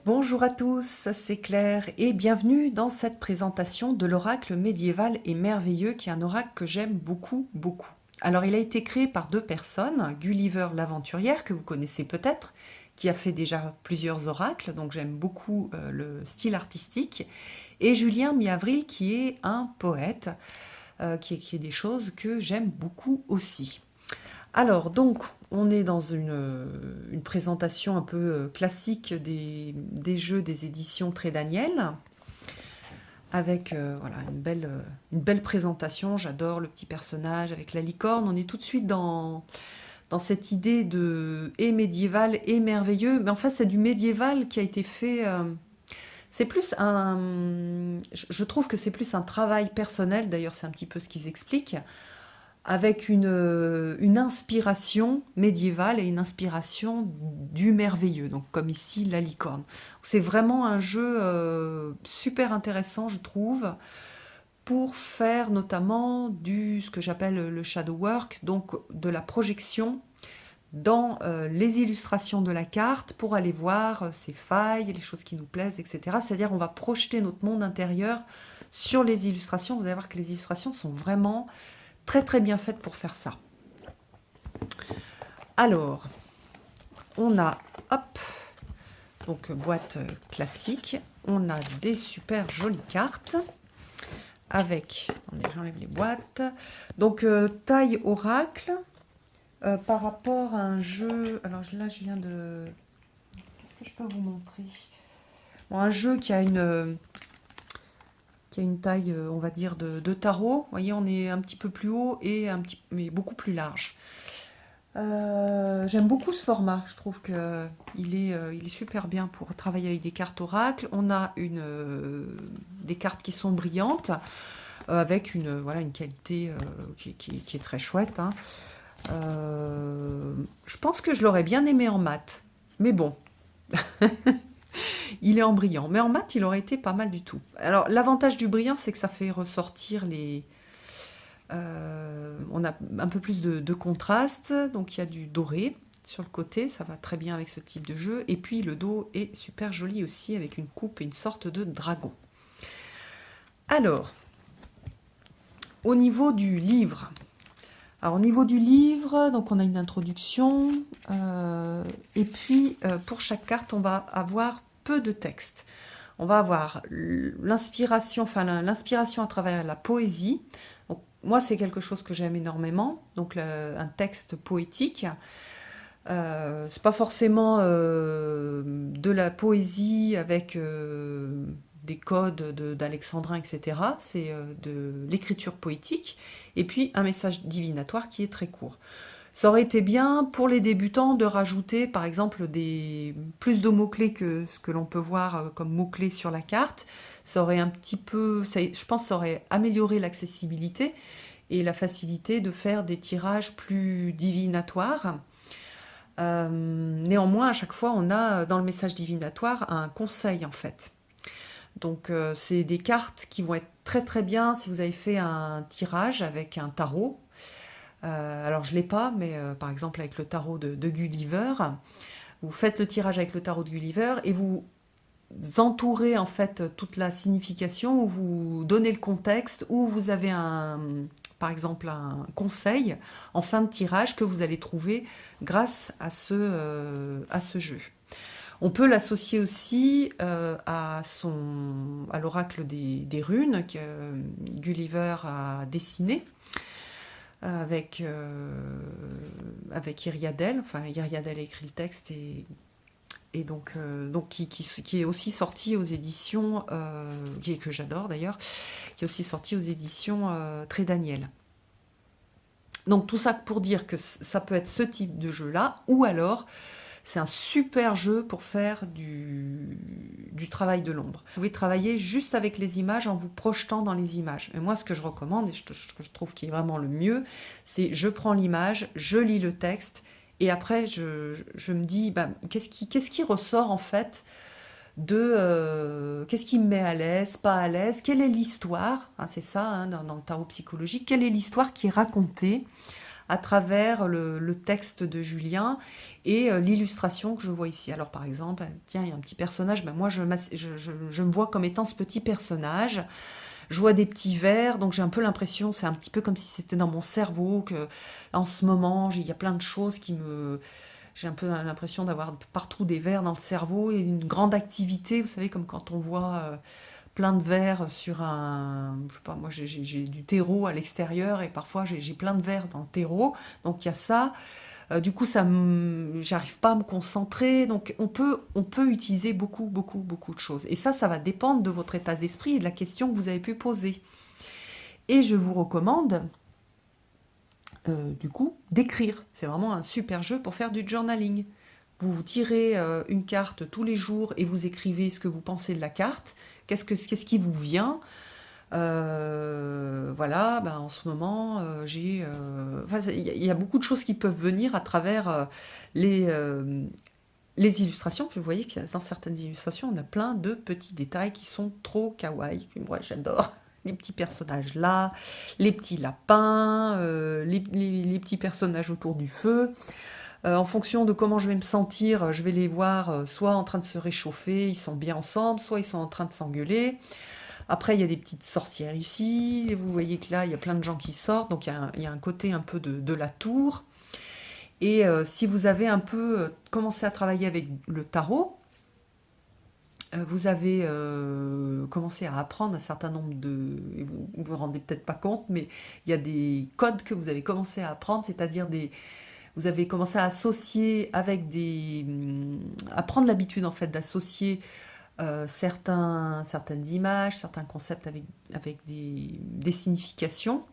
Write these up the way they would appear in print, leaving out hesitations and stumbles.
Bonjour à tous, c'est Claire et bienvenue dans cette présentation de l'oracle médiéval et merveilleux qui est un oracle que j'aime beaucoup, beaucoup. Alors il a été créé par deux personnes, Gulliver l'aventurière que vous connaissez peut-être, qui a fait déjà plusieurs oracles, donc j'aime beaucoup le style artistique, et Julien Mi-Avril qui est un poète, qui écrit des choses que j'aime beaucoup aussi. Alors, donc, on est dans une présentation un peu classique des jeux des éditions Très Daniel, avec voilà, une belle présentation. J'adore le petit personnage avec la licorne. On est tout de suite dans cette idée de et médiéval et merveilleux. Mais en fait, c'est du médiéval qui a été fait. C'est plus un. Je trouve que c'est plus un travail personnel. D'ailleurs, c'est un petit peu ce qu'ils expliquent avec une inspiration médiévale et une inspiration du merveilleux, donc comme ici la licorne. C'est vraiment un jeu super intéressant, je trouve, pour faire notamment ce que j'appelle le shadow work, donc de la projection dans les illustrations de la carte pour aller voir ses failles, les choses qui nous plaisent, etc. C'est-à-dire on va projeter notre monde intérieur sur les illustrations. Vous allez voir que les illustrations sont vraiment très très bien faite pour faire ça. Alors, on a, hop, donc boîte classique, on a des super jolies cartes avec, attendez, j'enlève les boîtes, donc taille oracle par rapport à un jeu, alors là je viens de, qu'est-ce que je peux vous montrer? Bon, un jeu qui a une taille, on va dire, de tarot. Vous voyez, on est un petit peu plus haut et mais beaucoup plus large. J'aime beaucoup ce format. Je trouve que il est super bien pour travailler avec des cartes oracle. On a des cartes qui sont brillantes, avec voilà, une qualité qui est très chouette, hein. Je pense que je l'aurais bien aimé en mat. Mais bon, il est en brillant. Mais en mat, il aurait été pas mal du tout. Alors, l'avantage du brillant, c'est que ça fait ressortir on a un peu plus de contraste, donc il y a du doré sur le côté, ça va très bien avec ce type de jeu. Et puis le dos est super joli aussi avec une coupe et une sorte de dragon. Alors, au niveau du livre, donc on a une introduction, et puis pour chaque carte, on va avoir peu de texte. On va avoir l'inspiration à travers la poésie. Donc, moi, c'est quelque chose que j'aime énormément. Donc, un texte poétique. C'est pas forcément de la poésie avec des codes d'alexandrin, etc. C'est de l'écriture poétique. Et puis, un message divinatoire qui est très court. Ça aurait été bien pour les débutants de rajouter par exemple plus de mots-clés que ce que l'on peut voir comme mots-clés sur la carte. Ça aurait un petit peu, je pense que ça aurait amélioré l'accessibilité et la facilité de faire des tirages plus divinatoires. Néanmoins, à chaque fois, on a dans le message divinatoire un conseil en fait. Donc c'est des cartes qui vont être très très bien si vous avez fait un tirage avec un tarot. Alors je ne l'ai pas, mais par exemple avec le tarot de Gulliver, vous faites le tirage avec le tarot de Gulliver et vous entourez en fait toute la signification, ou vous donnez le contexte, ou vous avez par exemple un conseil en fin de tirage que vous allez trouver grâce à ce jeu. On peut l'associer aussi à l'oracle des runes que Gulliver a dessiné avec Iriadel. Enfin, Iriadel a écrit le texte et donc qui est aussi sorti aux éditions, que j'adore d'ailleurs, qui est aussi sorti aux éditions Très Daniel. Donc tout ça pour dire que ça peut être ce type de jeu-là, ou alors c'est un super jeu pour faire du travail de l'ombre. Vous pouvez travailler juste avec les images en vous projetant dans les images. Et moi, ce que je recommande, et je trouve qui est vraiment le mieux, c'est je prends l'image, je lis le texte, et après je me dis, bah, qu'est-ce qui ressort en fait qu'est-ce qui me met à l'aise, pas à l'aise, quelle est l'histoire, hein, c'est ça, hein, dans le tarot psychologique, quelle est l'histoire qui est racontée à travers le texte de Julien et l'illustration que je vois ici. Alors par exemple, tiens, il y a un petit personnage, ben moi je me vois comme étant ce petit personnage. Je vois des petits vers, donc j'ai un peu l'impression, c'est un petit peu comme si c'était dans mon cerveau, que là, en ce moment, il y a plein de choses qui me... J'ai un peu l'impression d'avoir partout des vers dans le cerveau et une grande activité, vous savez, comme quand on voit plein de vers sur un... Je sais pas, moi j'ai du terreau à l'extérieur et parfois j'ai plein de vers dans le terreau, donc il y a ça. Du coup, j'arrive pas à me concentrer. Donc, on peut utiliser beaucoup, beaucoup, beaucoup de choses. Et ça va dépendre de votre état d'esprit et de la question que vous avez pu poser. Et je vous recommande, du coup, d'écrire. C'est vraiment un super jeu pour faire du journaling. Vous tirez une carte tous les jours et vous écrivez ce que vous pensez de la carte. Qu'est-ce qui vous vient? Voilà, ben, en ce moment, enfin, il y a beaucoup de choses qui peuvent venir à travers les, euh, les illustrations. Puis vous voyez que dans certaines illustrations, on a plein de petits détails qui sont trop kawaii, que moi j'adore. Les petits personnages là, les petits lapins, les petits personnages autour du feu. En fonction de comment je vais me sentir, je vais les voir soit en train de se réchauffer, ils sont bien ensemble, soit ils sont en train de s'engueuler. Après, il y a des petites sorcières ici. Vous voyez que là, il y a plein de gens qui sortent. Donc, il y a un côté un peu de la tour. Et si vous avez un peu commencé à travailler avec le tarot, vous avez commencé à apprendre un certain nombre de... Vous vous rendez peut-être pas compte, mais il y a des codes que vous avez commencé à apprendre, c'est-à-dire vous avez commencé à associer avec à prendre l'habitude en fait d'associer certaines images, certains concepts avec des significations,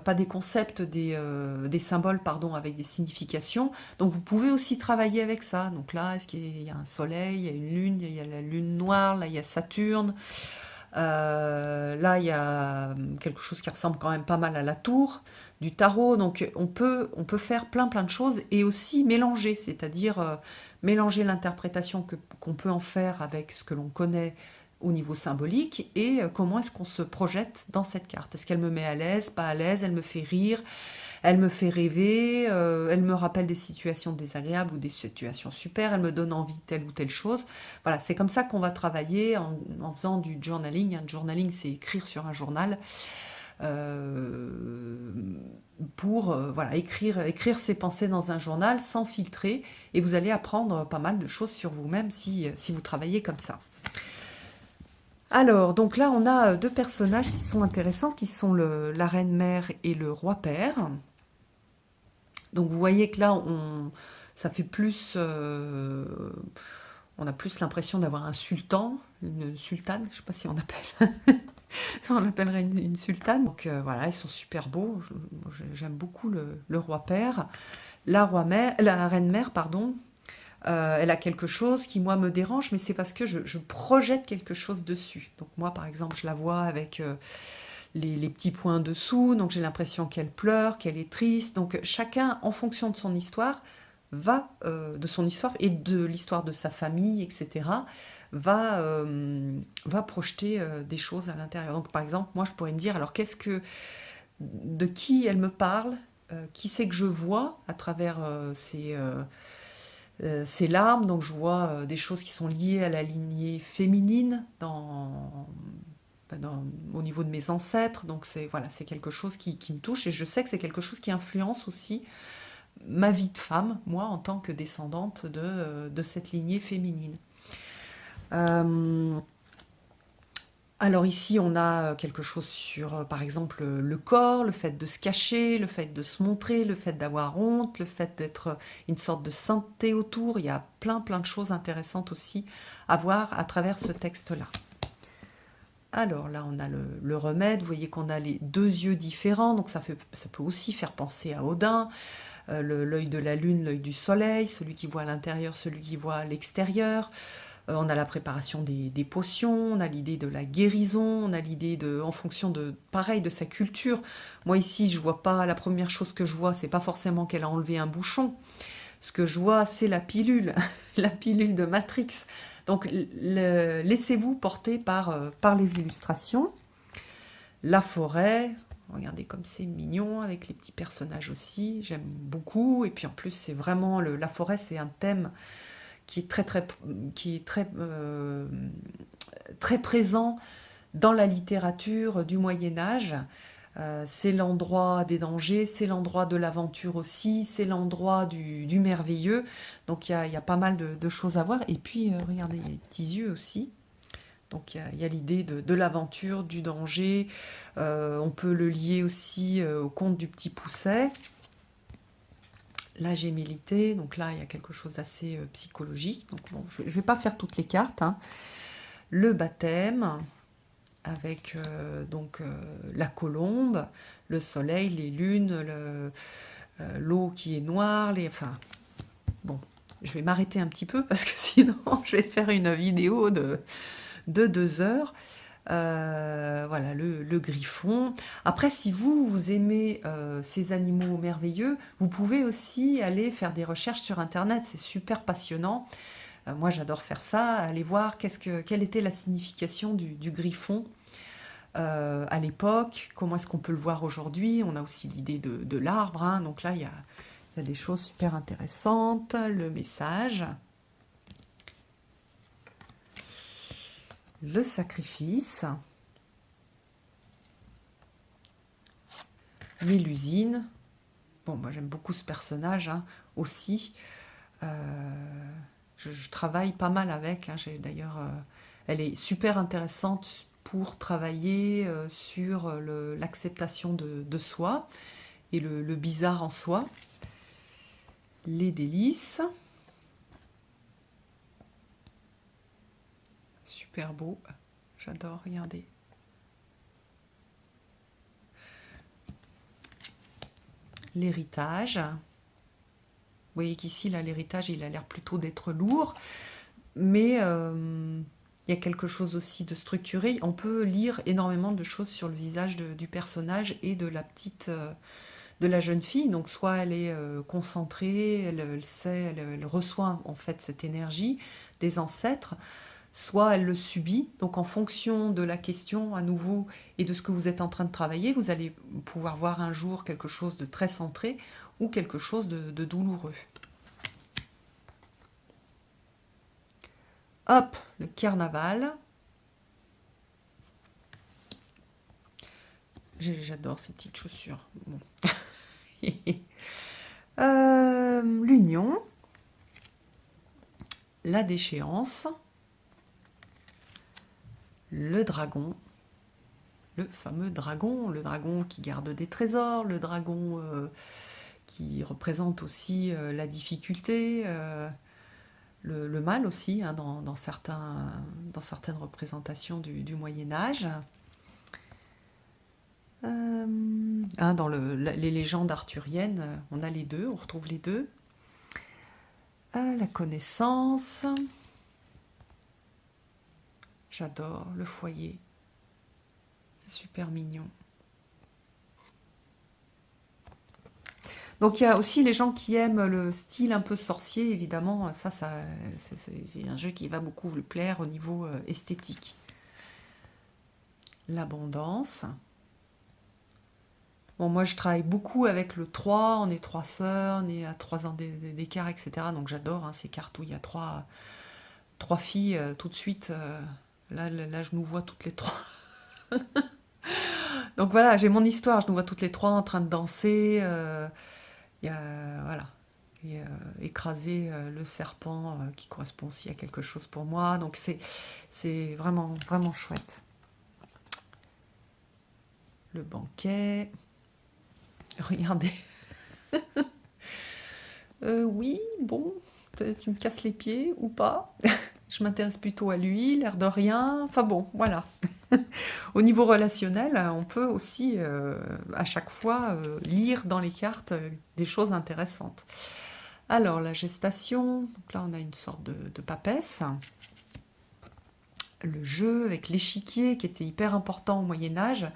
pas des concepts, des symboles, pardon, avec des significations. Donc vous pouvez aussi travailler avec ça. Donc là, est-ce qu'il y a un soleil, il y a une lune, il y a la lune noire, là il y a Saturne. Là, il y a quelque chose qui ressemble quand même pas mal à la tour du tarot. Donc, on peut faire plein, plein de choses et aussi mélanger, c'est-à-dire mélanger l'interprétation qu'on peut en faire avec ce que l'on connaît au niveau symbolique et comment est-ce qu'on se projette dans cette carte. Est-ce qu'elle me met à l'aise, pas à l'aise, elle me fait rire, elle me fait rêver, elle me rappelle des situations désagréables ou des situations super, elle me donne envie de telle ou telle chose. Voilà, c'est comme ça qu'on va travailler en faisant du journaling. Un journaling, c'est écrire sur un journal euh, pour voilà, écrire ses pensées dans un journal sans filtrer. Et vous allez apprendre pas mal de choses sur vous-même si vous travaillez comme ça. Alors, donc là, on a deux personnages qui sont intéressants, qui sont la reine-mère et le roi-père. Donc vous voyez que là, ça fait plus, on a plus l'impression d'avoir un sultan, une sultane, je ne sais pas si on appelle, on l'appellerait une sultane. Donc voilà, ils sont super beaux. J'aime beaucoup le roi-père. La reine-mère, pardon, elle a quelque chose qui, moi, me dérange, mais c'est parce que je projette quelque chose dessus. Donc moi, par exemple, je la vois avec les petits points dessous, donc j'ai l'impression qu'elle pleure, qu'elle est triste. Donc chacun, en fonction de son histoire, de son histoire et de l'histoire de sa famille, etc., va projeter des choses à l'intérieur. Donc par exemple, moi je pourrais me dire, alors de qui elle me parle, qui c'est que je vois à travers ces larmes. Donc je vois des choses qui sont liées à la lignée féminine au niveau de mes ancêtres. Donc c'est quelque chose qui me touche et je sais que c'est quelque chose qui influence aussi ma vie de femme, moi en tant que descendante de cette lignée féminine. Euh, alors ici, on a quelque chose sur, par exemple, le corps, le fait de se cacher, le fait de se montrer, le fait d'avoir honte, le fait d'être une sorte de sainteté autour. Il y a plein, plein de choses intéressantes aussi à voir à travers ce texte-là. Alors là, on a le remède. Vous voyez qu'on a les deux yeux différents, donc ça peut aussi faire penser à Odin. L'œil de la lune, l'œil du soleil, celui qui voit à l'intérieur, celui qui voit à l'extérieur. On a la préparation des potions, on a l'idée de la guérison, on a l'idée en fonction pareil, de sa culture. Moi ici, je vois pas, la première chose que je vois, c'est pas forcément qu'elle a enlevé un bouchon. Ce que je vois, c'est la pilule, la pilule de Matrix. Donc laissez-vous porter par les illustrations. La forêt, Regardez comme c'est mignon avec les petits personnages aussi. J'aime beaucoup. Et puis en plus, c'est vraiment la forêt, c'est un thème qui est très présent dans la littérature du Moyen Âge. C'est l'endroit des dangers, c'est l'endroit de l'aventure aussi, c'est l'endroit du merveilleux. Donc il y a pas mal de choses à voir. Et puis regardez, il y a les petits yeux aussi. Donc il y a l'idée de l'aventure, du danger. On peut le lier aussi au conte du petit Pousset. La gémellité, donc là il y a quelque chose d'assez psychologique. Donc bon, je ne vais pas faire toutes les cartes, hein. Le baptême, avec la colombe, le soleil, les lunes, l'eau qui est noire, enfin bon, je vais m'arrêter un petit peu parce que sinon je vais faire une vidéo de 2 heures. Voilà, le griffon. Après, si vous aimez ces animaux merveilleux, vous pouvez aussi aller faire des recherches sur Internet. C'est super passionnant. Moi, j'adore faire ça. Aller voir quelle était la signification du griffon à l'époque. Comment est-ce qu'on peut le voir aujourd'hui? On a aussi l'idée de l'arbre, hein. Donc là, il y a des choses super intéressantes. Le message. Le sacrifice, Mélusine. Bon, moi j'aime beaucoup ce personnage, hein, aussi. Je travaille pas mal avec, hein. D'ailleurs, elle est super intéressante pour travailler sur l'acceptation de soi et le bizarre en soi. Les délices. Super beau. J'adore, regardez. L'héritage. Vous voyez qu'ici, là, l'héritage, il a l'air plutôt d'être lourd, mais il y a quelque chose aussi de structuré. On peut lire énormément de choses sur le visage du personnage et de de la jeune fille. Donc, soit elle est concentrée, elle sait, elle reçoit en fait cette énergie des ancêtres, soit elle le subit. Donc en fonction de la question à nouveau et de ce que vous êtes en train de travailler, vous allez pouvoir voir un jour quelque chose de très centré ou quelque chose de douloureux. Hop, le carnaval. J'adore ces petites chaussures. Bon. L'union. La déchéance. Le dragon. Le fameux dragon, le dragon qui garde des trésors, le dragon qui représente aussi la difficulté, le mal aussi, hein, dans certaines représentations du Moyen-Âge. Hein, dans les légendes arthuriennes, on a les deux, on retrouve les deux. La connaissance. J'adore le foyer. C'est super mignon. Donc il y a aussi les gens qui aiment le style un peu sorcier, évidemment, c'est un jeu qui va beaucoup vous plaire au niveau esthétique. L'abondance. Bon, moi je travaille beaucoup avec le 3, on est 3 sœurs, on est à 3 ans d'écart, etc. Donc j'adore, hein, ces cartes où il y a trois filles tout de suite. Là, je nous vois toutes les 3. Donc voilà, j'ai mon histoire, je nous vois toutes les 3 en train de danser. Voilà. Et écraser le serpent qui correspond aussi à quelque chose pour moi. Donc c'est vraiment, vraiment chouette. Le banquet. Regardez. Oui, bon, tu me casses les pieds ou pas? Je m'intéresse plutôt à lui, l'air de rien. Enfin bon, voilà. Au niveau relationnel, on peut aussi à chaque fois lire dans les cartes des choses intéressantes. Alors, la gestation, donc là on a une sorte de papesse. Le jeu avec l'échiquier qui était hyper important au Moyen-Âge.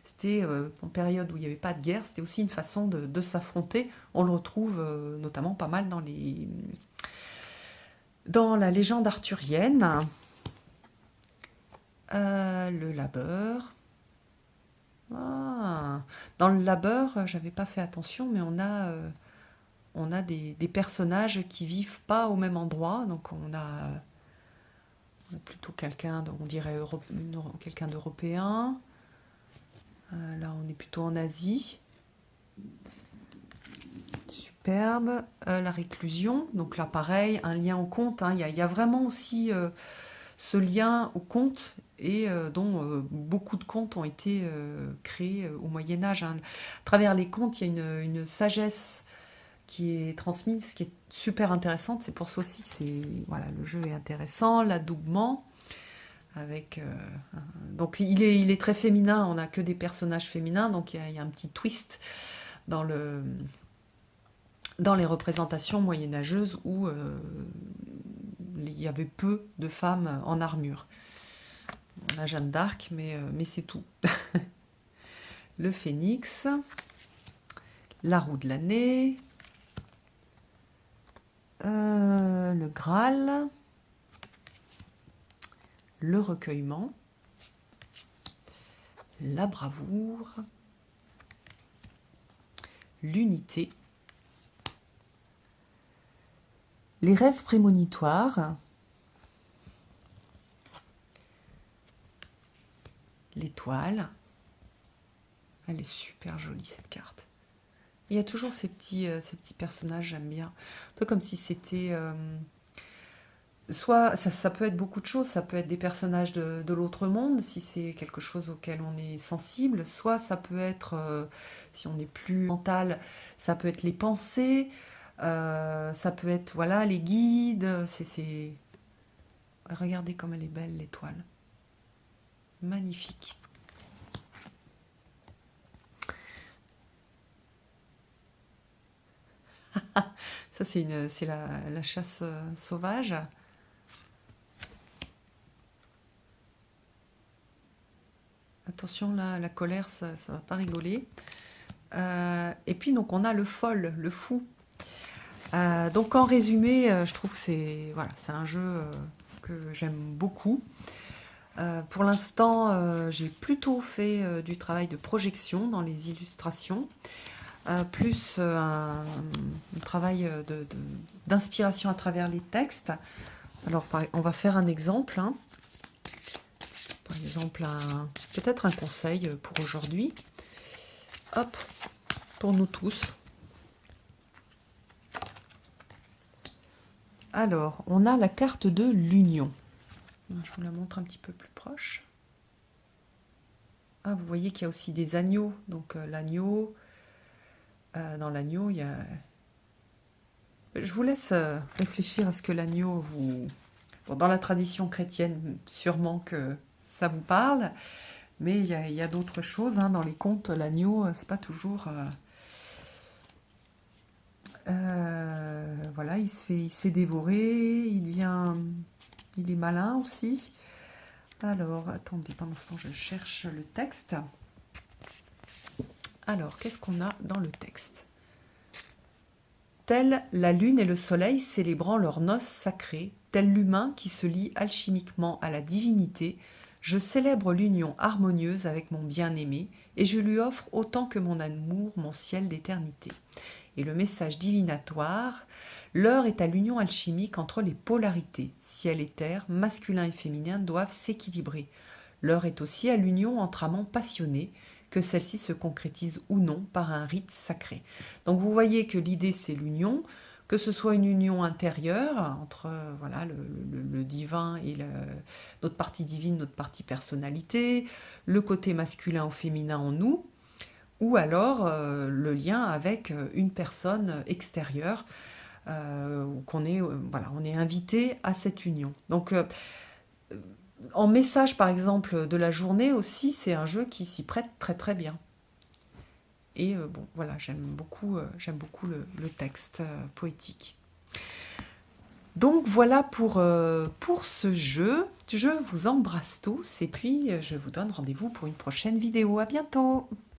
C'était en période où il n'y avait pas de guerre, c'était aussi une façon de s'affronter. On le retrouve notamment pas mal dans la légende arthurienne. Le labeur. Ah, dans le labeur, j'avais pas fait attention, mais on a des personnages qui vivent pas au même endroit. Donc on a plutôt quelqu'un, on dirait quelqu'un d'européen. Là, on est plutôt en Asie. Superbe. La réclusion. Donc là, pareil, un lien au conte, hein. Il y a vraiment aussi ce lien au conte et dont beaucoup de contes ont été créés au Moyen Âge, hein. À travers les contes, il y a une sagesse qui est transmise, qui est super intéressante. C'est pour ça aussi que voilà, le jeu est intéressant, l'adoubement. Avec, donc il est très féminin, on n'a que des personnages féminins, donc il y a un petit twist dans dans les représentations moyenâgeuses où il y avait peu de femmes en armure. On a Jeanne d'Arc, mais c'est tout. Le phénix, la roue de l'année, le Graal, le recueillement, la bravoure, l'unité, les rêves prémonitoires, l'étoile. Elle est super jolie cette carte. Il y a toujours ces petits personnages, j'aime bien. Un peu comme si c'était... soit ça peut être beaucoup de choses, ça peut être des personnages de l'autre monde, si c'est quelque chose auquel on est sensible, soit ça peut être, si on est plus mental, ça peut être les pensées, ça peut être voilà, les guides. Regardez comme elle est belle, l'étoile. Magnifique. Ça, c'est la chasse sauvage. Attention, là, la colère, ça va pas rigoler. Et puis, donc, on a le folle, le fou. Donc, en résumé, je trouve que c'est voilà, c'est un jeu que j'aime beaucoup. Pour l'instant, j'ai plutôt fait du travail de projection dans les illustrations, plus un travail d'inspiration à travers les textes. Alors, on va faire un exemple, hein. Par exemple, peut-être un conseil pour aujourd'hui. Hop, pour nous tous. Alors, on a la carte de l'union. Je vous la montre un petit peu plus proche. Ah, vous voyez qu'il y a aussi des agneaux. Donc l'agneau, dans l'agneau, il y a... Je vous laisse réfléchir à ce que l'agneau vous... Bon, dans la tradition chrétienne, sûrement que ça vous parle, mais il y a d'autres choses, hein. Dans les contes, l'agneau, c'est pas toujours... voilà, il se fait dévorer, il est malin aussi. Alors, attendez, pendant ce temps, je cherche le texte. Alors, qu'est-ce qu'on a dans le texte? Telle la lune et le soleil célébrant leurs noces sacrées, tel l'humain qui se lie alchimiquement à la divinité, je célèbre l'union harmonieuse avec mon bien-aimé et je lui offre autant que mon amour, mon ciel d'éternité. Et le message divinatoire, l'heure est à l'union alchimique entre les polarités. Ciel et terre, masculin et féminin doivent s'équilibrer. L'heure est aussi à l'union entre amants passionnés, que celle-ci se concrétise ou non par un rite sacré. Donc vous voyez que l'idée c'est l'union, que ce soit une union intérieure entre voilà, le divin et notre partie divine, notre partie personnalité, le côté masculin ou féminin en nous, ou alors le lien avec une personne extérieure, qu'on est, voilà, on est invité à cette union. Donc en message par exemple de la journée aussi, c'est un jeu qui s'y prête très très bien. Et bon, voilà, j'aime beaucoup le texte poétique. Donc voilà pour ce jeu. Je vous embrasse tous et puis je vous donne rendez-vous pour une prochaine vidéo. À bientôt!